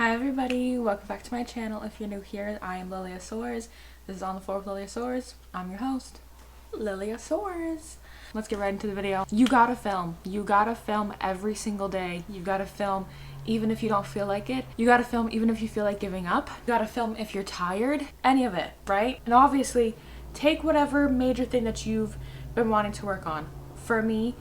Hi everybody, welcome back to my channel. If you're new here, I am Lilia Soares. This is On the Floor with Lilia Soares. I'm your host, Lilia Soares. Let's get right into the video. You gotta film. You gotta film every single day. You gotta film even if you don't feel like it. You gotta film even if you feel like giving up. You gotta film if you're tired. Any of it, right? And obviously, take whatever major thing that you've been wanting to work on. For me,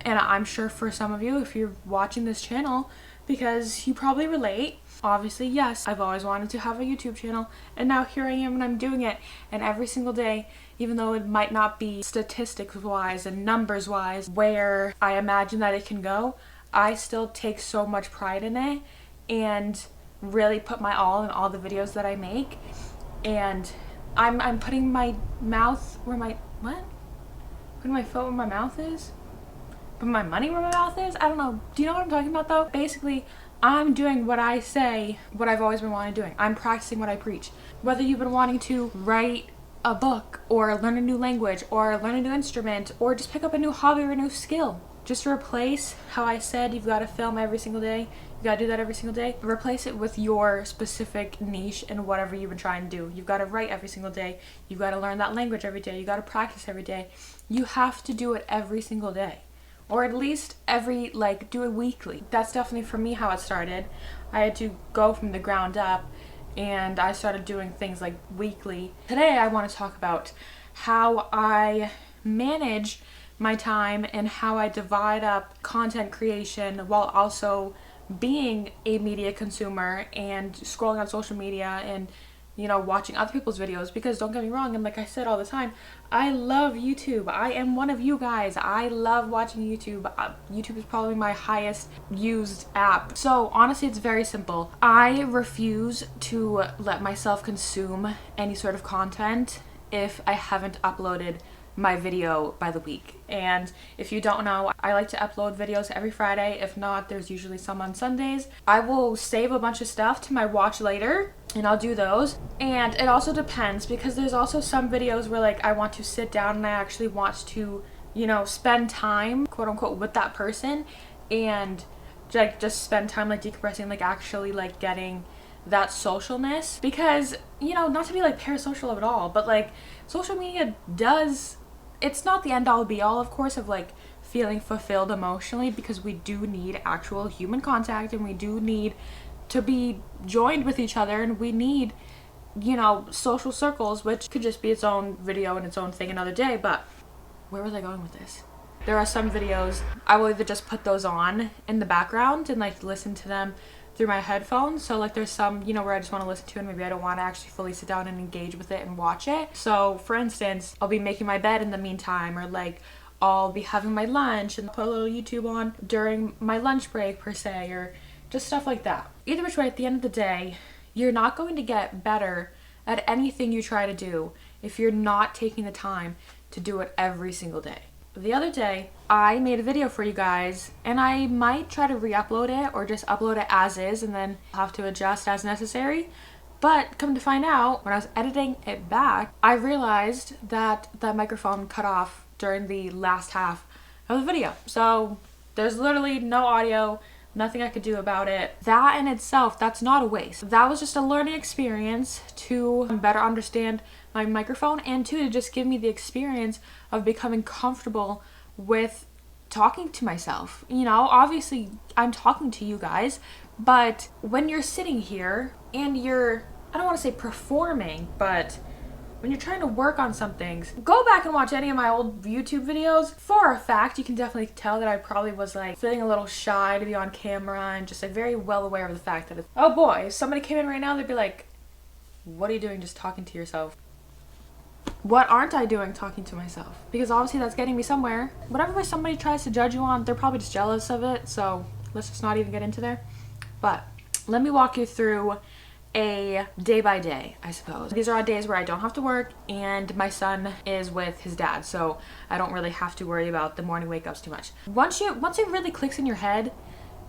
and I'm sure for some of you, if you're watching this channel, because you probably relate. Obviously, yes, I've always wanted to have a YouTube channel, and now here I am and I'm doing it. And every single day, even though it might not be statistics-wise and numbers-wise where I imagine that it can go, I still take so much pride in it and really put my all in all the videos that I make. And I'm putting my mouth where my, what? Putting my foot where my mouth is? Putting my money where my mouth is? I don't know. Do you know what I'm talking about though? Basically, I'm doing what I say, what I've always been wanting to do. I'm practicing what I preach. Whether you've been wanting to write a book or learn a new language or learn a new instrument or just pick up a new hobby or a new skill, just replace how I said you've got to film every single day. You got to do that every single day. Replace it with your specific niche and whatever you've been trying to do. You've got to write every single day. You've got to learn that language every day. You got to practice every day. You have to do it every single day. Or at least do it weekly. That's definitely for me how it started. I had to go from the ground up and I started doing things like weekly. Today I want to talk about how I manage my time and how I divide up content creation while also being a media consumer and scrolling on social media and watching other people's videos. Because don't get me wrong, and like I said all the time, I love YouTube. I am one of you guys. I love watching YouTube. YouTube is probably my highest used app. So honestly, it's very simple. I refuse to let myself consume any sort of content if I haven't uploaded my video by the week. And if you don't know, I like to upload videos every Friday. If not, there's usually some on Sundays. I will save a bunch of stuff to my watch later and I'll do those. And it also depends, because there's also some videos where I want to sit down and I actually want to spend time, quote unquote, with that person and just spend time decompressing, actually getting that socialness. Because not to be parasocial at all, but social media does, it's not the end all be all, of course, of feeling fulfilled emotionally, because we do need actual human contact and we do need to be joined with each other, and we need social circles, which could just be its own video and its own thing another day. But where was I going with this? There are some videos I will either just put those on in the background and listen to them through my headphones. So there's some where I just want to listen to and maybe I don't want to actually fully sit down and engage with it and watch it. So for instance, I'll be making my bed in the meantime, or I'll be having my lunch and put a little YouTube on during my lunch break per se, or just stuff like that. Either which way, at the end of the day, you're not going to get better at anything you try to do if you're not taking the time to do it every single day. The other day, I made a video for you guys, and I might try to re-upload it or just upload it as is and then have to adjust as necessary. But come to find out, when I was editing it back, I realized that that microphone cut off during the last half of the video. So there's literally no audio, nothing I could do about it. That in itself, that's not a waste. That was just a learning experience to better understand my microphone, and to just give me the experience of becoming comfortable with talking to myself. Obviously I'm talking to you guys, but when you're sitting here and you're, I don't want to say performing, but when you're trying to work on some things, go back and watch any of my old YouTube videos. For a fact, you can definitely tell that I probably was feeling a little shy to be on camera, and just very well aware of the fact that it's, oh boy, if somebody came in right now, they'd be like, what are you doing just talking to yourself? What aren't I doing talking to myself? Because obviously that's getting me somewhere. Whatever somebody tries to judge you on, they're probably just jealous of it, so let's just not even get into there. But let me walk you through a day by day, I suppose. These are on days where I don't have to work and my son is with his dad, so I don't really have to worry about the morning wake ups too much. Once it really clicks in your head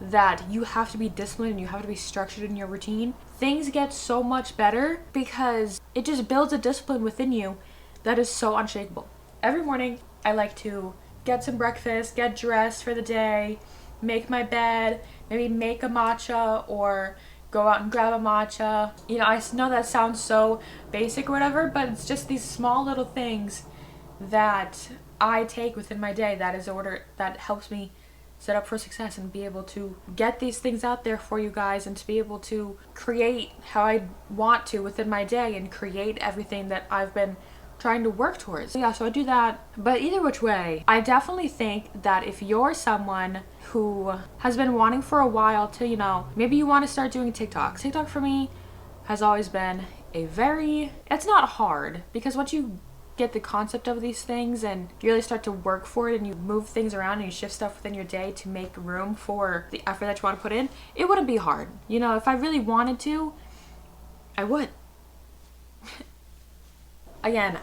that you have to be disciplined and you have to be structured in your routine, things get so much better, because it just builds a discipline within you that is so unshakable. Every morning I like to get some breakfast, get dressed for the day, make my bed, maybe make a matcha or go out and grab a matcha. You know, I know that sounds so basic or whatever, but it's just these small little things that I take within my day that helps me set up for success and be able to get these things out there for you guys and to be able to create how I want to within my day and create everything that I've been trying to work towards. Yeah, so I do that. But either which way, I definitely think that if you're someone who has been wanting for a while to, you know, maybe you want to start doing TikTok. TikTok for me has always been it's not hard, because once you get the concept of these things and you really start to work for it and you move things around and you shift stuff within your day to make room for the effort that you want to put in, it wouldn't be hard. You know, if I really wanted to, I would. Again,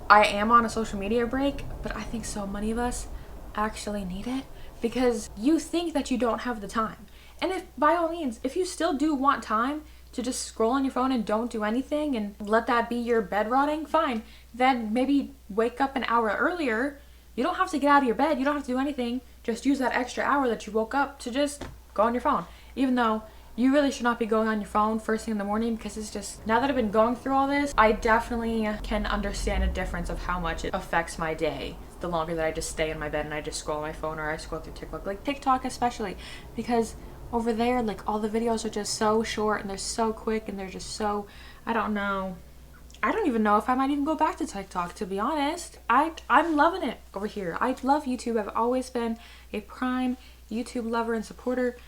I am on a social media break, but I think so many of us actually need it, because you think that you don't have the time. And if, by all means, if you still do want time to just scroll on your phone and don't do anything and let that be your bed rotting, fine. Then maybe wake up an hour earlier. You don't have to get out of your bed. You don't have to do anything. Just use that extra hour that you woke up to just go on your phone. Even though you really should not be going on your phone first thing in the morning, because it's just, now that I've been going through all this, I definitely can understand a difference of how much it affects my day the longer that I just stay in my bed and I just scroll on my phone or I scroll through TikTok. Like TikTok especially, because over there, like, all the videos are just so short and they're so quick and they're just so, I don't know. I don't even know if I might even go back to TikTok, to be honest. I'm loving it over here. I love YouTube. I've always been a prime YouTube lover and supporter.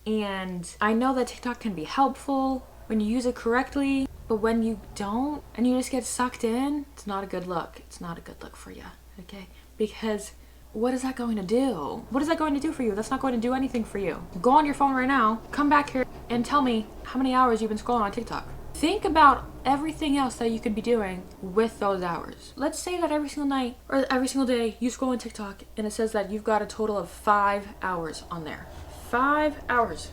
And I know that TikTok can be helpful when you use it correctly. But when you don't and you just get sucked in, it's not a good look. It's not a good look for you, okay? Because what is that going to do? What is that going to do for you? That's not going to do anything for you. Go on your phone right now, come back here and tell me how many hours you've been scrolling on TikTok. Think about everything else that you could be doing with those hours. Let's say that every single night or every single day you scroll on TikTok and it says that you've got a total of 5 hours on there. 5 hours.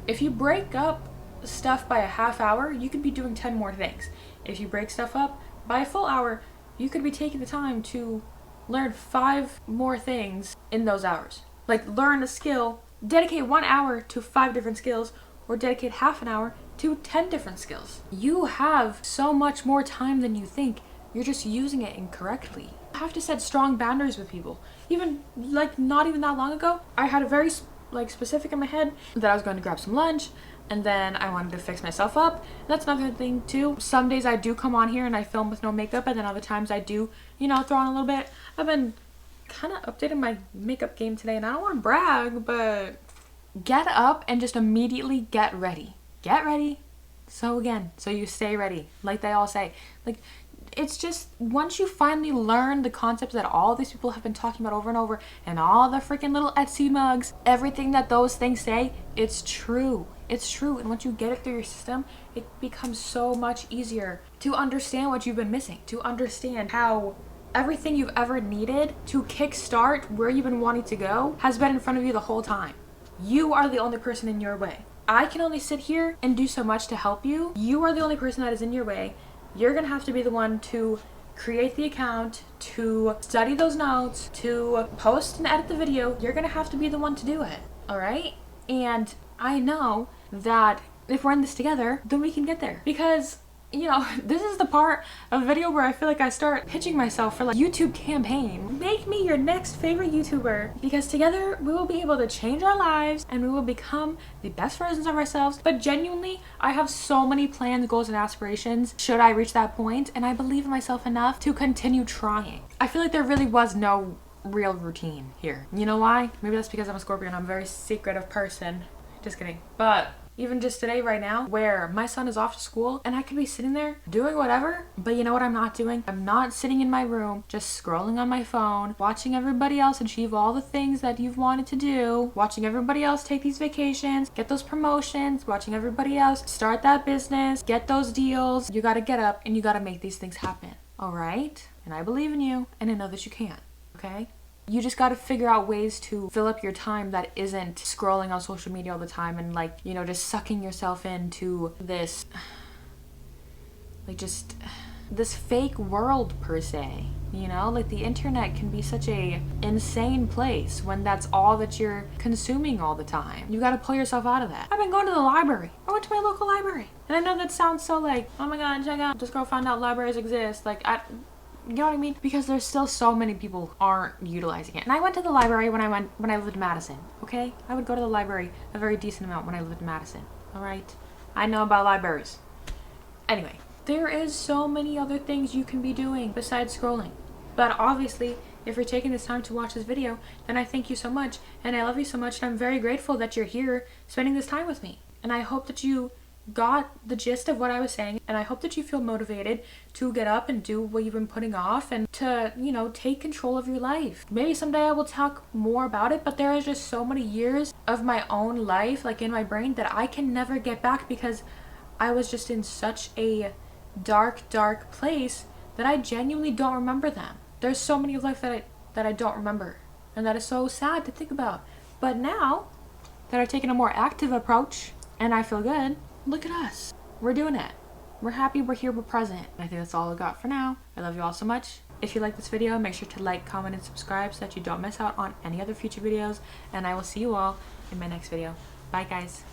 If you break up stuff by a half hour, you could be doing 10 more things. If you break stuff up by a full hour, you could be taking the time to learn 5 more things in those hours. Like, learn a skill, dedicate 1 hour to 5 different skills, or dedicate half an hour to 10 different skills. You have so much more time than you think. You're just using it incorrectly. You have to set strong boundaries with people. Even, like, not even that long ago, I had a very, specific in my head that I was going to grab some lunch, and then I wanted to fix myself up. That's another thing too. Some days I do come on here and I film with no makeup, and then other times I do, throw on a little bit. I've been kind of updating my makeup game today, and I don't want to brag, but get up and just immediately get ready. Get ready. So you stay ready, like they all say. Like, it's just, once you finally learn the concepts that all these people have been talking about over and over, and all the freaking little Etsy mugs, everything that those things say, it's true. It's true. And once you get it through your system, it becomes so much easier to understand what you've been missing, to understand how everything you've ever needed to kickstart where you've been wanting to go has been in front of you the whole time. You are the only person in your way. I can only sit here and do so much to help you. You are the only person that is in your way. You're gonna have to be the one to create the account, to study those notes, to post and edit the video. You're gonna have to be the one to do it, all right? And I know that if we're in this together, then we can get there. Because, this is the part of the video where I feel like I start pitching myself for, YouTube campaign. Make me your next favorite YouTuber, because together we will be able to change our lives and we will become the best versions of ourselves. But genuinely, I have so many plans, goals, and aspirations should I reach that point, and I believe in myself enough to continue trying. I feel like there really was no real routine here. You know why? Maybe that's because I'm a Scorpio and I'm a very secretive person. Just kidding. But even just today, right now, where my son is off to school and I could be sitting there doing whatever, but you know what I'm not doing? I'm not sitting in my room just scrolling on my phone, watching everybody else achieve all the things that you've wanted to do, watching everybody else take these vacations, get those promotions, watching everybody else start that business, get those deals. You gotta get up and you gotta make these things happen, all right? And I believe in you and I know that you can, okay? You just got to figure out ways to fill up your time that isn't scrolling on social media all the time and just sucking yourself into this, this fake world per se. You know, like the internet can be such a insane place when that's all that you're consuming all the time. You gotta pull yourself out of that. I've been going to the library. I went to my local library. And I know that sounds so like, oh my god, check out, this girl found out libraries exist. Like, you know what I mean? Because there's still so many people who aren't utilizing it. And I went to the library when I lived in Madison, okay? I would go to the library a very decent amount when I lived in Madison, all right? I know about libraries. Anyway, there is so many other things you can be doing besides scrolling. But obviously, if you're taking this time to watch this video, then I thank you so much, and I love you so much, and I'm very grateful that you're here spending this time with me. And I hope that you got the gist of what I was saying, and I hope that you feel motivated to get up and do what you've been putting off and to, you know, take control of your life. Maybe someday I will talk more about it, but there is just so many years of my own life, like in my brain, that I can never get back because I was just in such a dark place that I genuinely don't remember them. There's so many of life that I don't remember, and that is so sad to think about. But now that I've taken a more active approach and I feel good, look at us. We're doing it. We're happy, we're here, we're present. I think that's all I got for now. I love you all so much. If you like this video, make sure to like, comment, and subscribe so that you don't miss out on any other future videos. And I will see you all in my next video. Bye, guys.